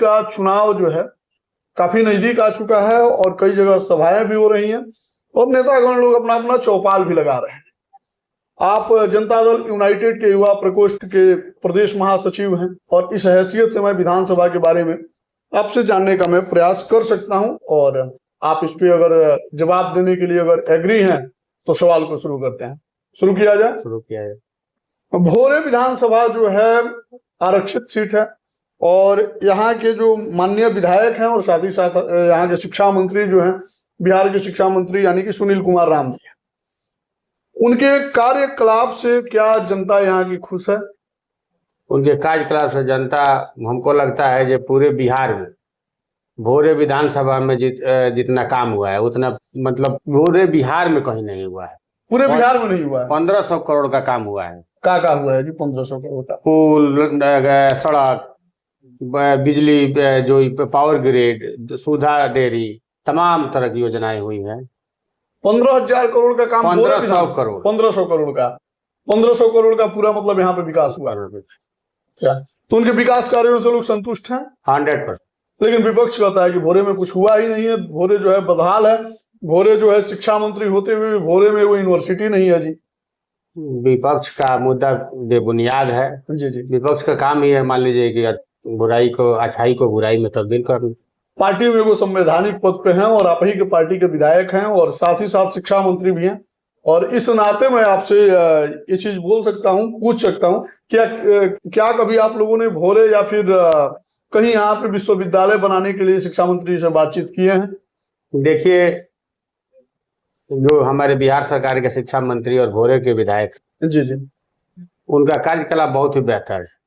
का चुनाव जो है काफी नजदीक आ चुका है और कई जगह सभाएं भी हो रही हैं और नेतागण लोग अपना अपना चौपाल भी लगा रहे हैं। आप जनता दल यूनाइटेड के युवा प्रकोष्ठ के प्रदेश महासचिव हैं और इस हैसियत से मैं विधानसभा के बारे में आपसे जानने का मैं प्रयास कर सकता हूं और आप इस पे अगर जवाब देने के लिए अगर एग्री हैं तो सवाल को शुरू करते हैं। शुरू किया जाए। भोरे विधानसभा जो है आरक्षित सीट है और यहाँ के जो माननीय विधायक हैं और साथ ही साथ यहाँ के शिक्षा मंत्री जो हैं बिहार के शिक्षा मंत्री यानी कि सुनील कुमार राम जी, उनके कार्यकलाप से क्या जनता यहाँ की खुश है? उनके कार्यकलाप से जनता, हमको लगता है कि पूरे बिहार में भोरे विधानसभा में जितना काम हुआ है उतना मतलब भोरे बिहार में कहीं नहीं हुआ है। पूरे बिहार में नहीं हुआ है। 1500 करोड़ का काम हुआ है। क्या हुआ है जी? 1500 करोड़ का पुल, सड़क, बिजली, जो पावर ग्रिड, सुधा डेयरी, तमाम तरह की योजनाएं हुई हैं। 15,000 करोड़ का काम, 1500 करोड़ 1500 करोड़ का 1500 करोड़ का पूरा मतलब यहाँ पे विकास हुआ। अच्छा, तो उनके विकास कार्यों से लोग संतुष्ट हैं 100%। लेकिन विपक्ष कहता है कि भोरे में कुछ हुआ ही नहीं है, भोरे जो है बदहाल है, भोरे जो है शिक्षा मंत्री होते हुए भोरे में वो यूनिवर्सिटी नहीं है जी। विपक्ष का मुद्दा बेबुनियाद है जी जी। विपक्ष का काम ही है, मान लीजिए कि बुराई को, अच्छाई को बुराई में तब्दील करना। पार्टी में वो संवैधानिक पद पे हैं और आप ही के पार्टी के विधायक हैं और साथ ही साथ शिक्षा मंत्री भी हैं और इस नाते मैं आपसे ये चीज बोल सकता हूँ, पूछ सकता हूँ, क्या कभी आप लोगों ने भोरे या फिर कहीं यहाँ पे विश्वविद्यालय बनाने के लिए शिक्षा मंत्री से बातचीत किए हैं? देखिए, जो हमारे बिहार सरकार के शिक्षा मंत्री और भोरे के विधायक, जी जी, उनका कार्यकलाप बहुत ही बेहतर है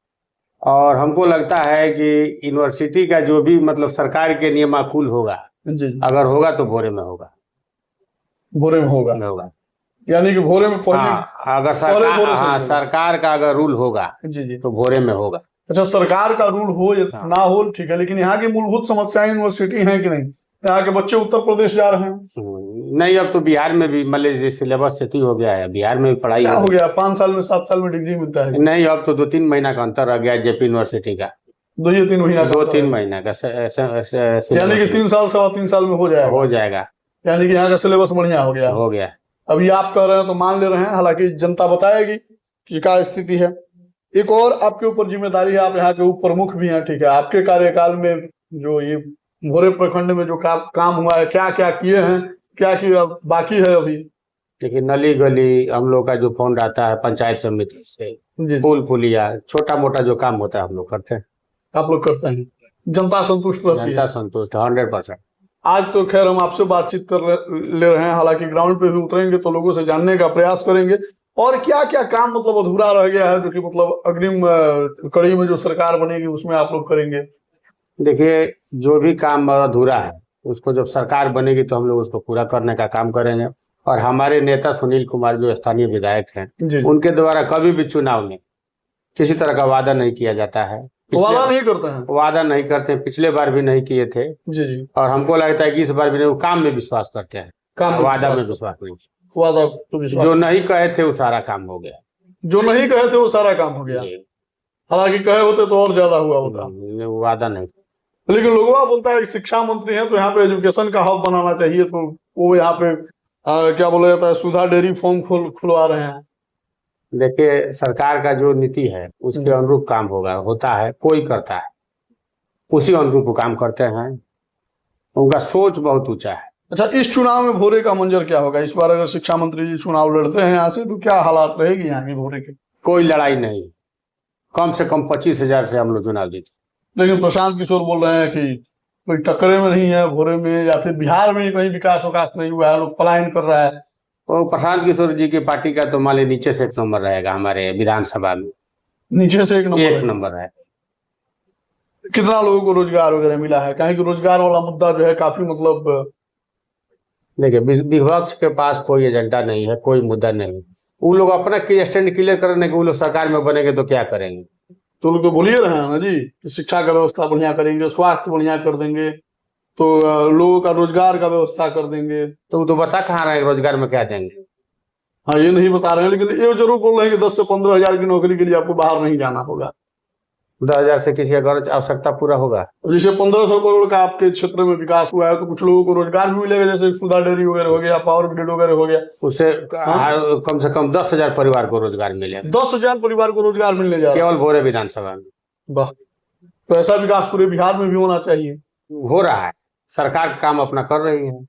और हमको लगता है कि यूनिवर्सिटी का जो भी मतलब सरकार के नियमानुकूल होगा, जी, अगर होगा तो भोरे में होगा। भोरे में होगा यानी कि भोरे में अगर सरकार का अगर रूल होगा जी जी तो भोरे में होगा। अच्छा, सरकार का रूल हो या ना हो ठीक है, लेकिन यहाँ की मूलभूत समस्याएं यूनिवर्सिटी है कि नहीं? यहाँ के बच्चे उत्तर प्रदेश जा रहे हैं। नहीं, अब तो बिहार में भी मान लीजिए सिलेबस सेट हो गया है, बिहार में भी पढ़ाई हो गया। 5 साल में 7 साल में डिग्री मिलता है। नहीं, अब तो 2-3 महीना का अंतर आ गया जेपी यूनिवर्सिटी का। 2-3 महीना 2-3 महीना का यानी कि 3 साल 3.25 साल में हो जाएगा। यानी कि यहाँ का सिलेबस बढ़िया हो गया। अभी आप कह रहे हैं तो मान ले रहे हैं, हालांकि जनता बताएगी कि क्या स्थिति है। एक और आपके ऊपर जिम्मेदारी है, आप यहाँ के उप प्रमुख भी हैं, ठीक है। आपके कार्यकाल में जो ये भोरे प्रखंड में जो काम हुआ है, क्या क्या किए हैं, क्या क्या बाकी है अभी? देखिए, नली गली हम लोग का जो फंड आता है पंचायत समिति से, पुल पुलिया, छोटा मोटा जो काम होता है हम लोग करते हैं। आप लोग करते हैं, जनता संतुष्ट रहती है? जनता संतुष्ट 100%। आज तो खैर हम आपसे बातचीत कर ले रहे हैं, हालांकि ग्राउंड पे भी उतरेंगे तो लोगों से जानने का प्रयास करेंगे और क्या क्या काम मतलब अधूरा रह गया है जो कि मतलब अग्रिम कड़ी में जो सरकार बनेगी उसमें आप लोग करेंगे। देखिए, जो भी काम अधूरा है उसको जब सरकार बनेगी तो हम लोग उसको पूरा करने का काम करेंगे और हमारे नेता सुनील कुमार जो स्थानीय विधायक हैं, उनके द्वारा कभी भी चुनाव में किसी तरह का वादा नहीं किया जाता है। वादा नहीं करते हैं, पिछले बार भी नहीं किए थे जी। और हमको लगता है कि इस बार भी नहीं, वो काम में विश्वास करते हैं, वादा में विश्वास नहीं। वादा तो विश्वास, जो नहीं कहे थे वो सारा काम हो गया। जो नहीं कहे थे वो सारा काम हो गया, हालांकि कहे होते तो और ज्यादा हुआ होता। वादा नहीं। लेकिन लोगों बोलता है कि शिक्षा मंत्री हैं तो यहाँ पे एजुकेशन का हब बनाना चाहिए, तो वो यहाँ पे क्या बोला जाता है, सुधा डेयरी फार्म खुलवा रहे हैं। देखिए, सरकार का जो नीति है उसके अनुरूप काम होता है, कोई करता है उसी अनुरूप काम करते हैं, उनका सोच बहुत ऊंचा है। अच्छा, इस चुनाव में भोरे का मंजर क्या होगा? इस बार अगर शिक्षा मंत्री जी चुनाव लड़ते हैं यहाँ से तो क्या हालात रहेगी यहाँ की भोरे की? कोई लड़ाई नहीं, कम से कम 25,000 से हम लोग चुनाव जीते। लेकिन प्रशांत किशोर बोल रहे हैं कि कोई टक्करे में नहीं है भोरे में, या फिर बिहार में कहीं विकास नहीं हुआ है, लोग पलायन कर रहा है। वो प्रशांत किशोर जी की पार्टी का तो मान लीजिए नीचे से 1 नंबर रहेगा हमारे विधानसभा में। नीचे से 1 नंबर है। कितना लोगों को रोजगार वगैरह मिला है? कहीं कि रोजगार वाला मुद्दा जो है काफी मतलब, देखिए, विपक्ष के पास कोई एजेंडा नहीं है, कोई मुद्दा नहीं। वो लोग अपना स्टैंड क्लियर करने के, वो लोग सरकार में बनेंगे तो क्या करेंगे? तो लोग तो बोलिए रहे हैं ना जी कि शिक्षा का व्यवस्था बढ़िया करेंगे, स्वास्थ्य बढ़िया कर देंगे, तो लोगों का रोजगार का व्यवस्था कर देंगे। तो वो तो बता कहाँ रहे रोजगार में क्या देंगे? हाँ, ये नहीं बता रहे हैं, लेकिन ये जरूर बोल रहे हैं कि 10 से 15 हजार की नौकरी के लिए आपको बाहर नहीं जाना होगा। 10,000 से किसी का घर आवश्यकता पूरा होगा? जैसे 1500 करोड़ का आपके क्षेत्र में विकास हुआ है तो कुछ लोगों को रोजगार भी मिलेगा, जैसे सुधा डेयरी वगैरह हो गया, पावर ग्रिड वगैरह हो गया, उससे कम से कम 10,000 परिवार को रोजगार मिलेगा। 10,000 परिवार को रोजगार मिलने जा रहा है केवल भोरे विधानसभा में। वाह, तो ऐसा विकास पूरे बिहार में भी होना चाहिए। हो रहा है, सरकार काम अपना कर रही है,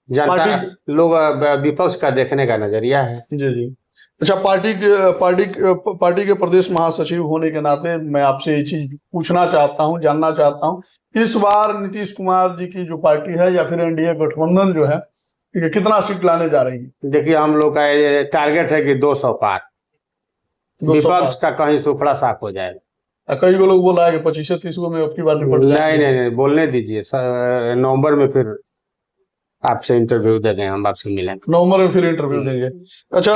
जनता लोग विपक्ष का देखने का नजरिया है। जी जी। अच्छा, पार्टी के प्रदेश महासचिव होने के नाते मैं आपसे ये चीज पूछना चाहता हूँ, जानना चाहता हूँ, इस बार नीतीश कुमार जी की जो पार्टी है या फिर एनडीए गठबंधन जो है, कितना सीट लाने जा रही है? देखिए, हम लोग का ये टारगेट है कि 200 पार, विपक्ष का कहीं सुफड़ा साफ हो जाएगा। कई लोग बोल रहा है कि 25-30 में अब की बार निपट जाएंगे। नहीं, बोलने दीजिए, नवंबर में फिर आपसे इंटरव्यू देंगे, हम आपसे मिलेंगे नवंबर में, फिर इंटरव्यू देंगे। अच्छा,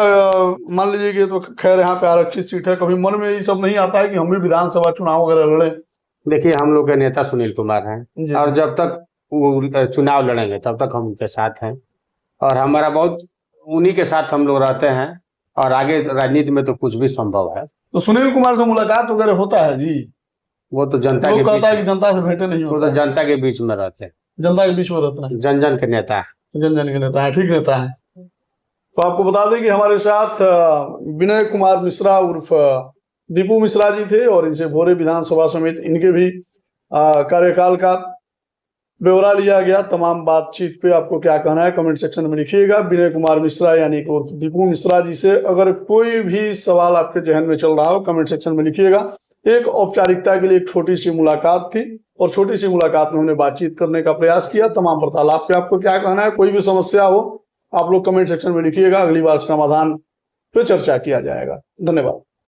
मान लीजिए कि तो खैर यहाँ पे आरक्षित सीट है, कभी मन में ये सब नहीं आता है कि हम भी विधानसभा चुनाव वगैरह लड़े? देखिए, हम लोग के नेता सुनील कुमार हैं और जब तक वो चुनाव लड़ेंगे तब तक हम उनके साथ हैं और हमारा बहुत उन्हीं के साथ हम लोग रहते हैं और आगे राजनीति में तो कुछ भी संभव है। तो सुनील कुमार से मुलाकात वगैरह होता है जी? वो तो जनता के कहता है कि जनता से भेंटे नहीं होता। वो तो जनता के बीच में रहते हैं, जनता के बीच में रहता है, जन जन के नेता है, जन जन के नेता है, ठीक नेता है। तो आपको बता दें कि हमारे साथ विनय कुमार मिश्रा उर्फ दीपू मिश्रा जी थे और इनसे भोरे विधानसभा समेत इनके भी कार्यकाल का ब्यौरा लिया गया। तमाम बातचीत पे आपको क्या कहना है कमेंट सेक्शन में लिखिएगा। विनय कुमार मिश्रा यानी कि उर्फ दीपू मिश्रा जी से अगर कोई भी सवाल आपके जहन में चल रहा हो कमेंट सेक्शन में लिखिएगा। एक औपचारिकता के लिए एक छोटी सी मुलाकात थी और छोटी सी मुलाकात में हमने बातचीत करने का प्रयास किया। तमाम वार्तालाप पे आपको क्या कहना है, कोई भी समस्या हो आप लोग कमेंट सेक्शन में लिखिएगा, अगली बार समाधान पे चर्चा किया जाएगा। धन्यवाद।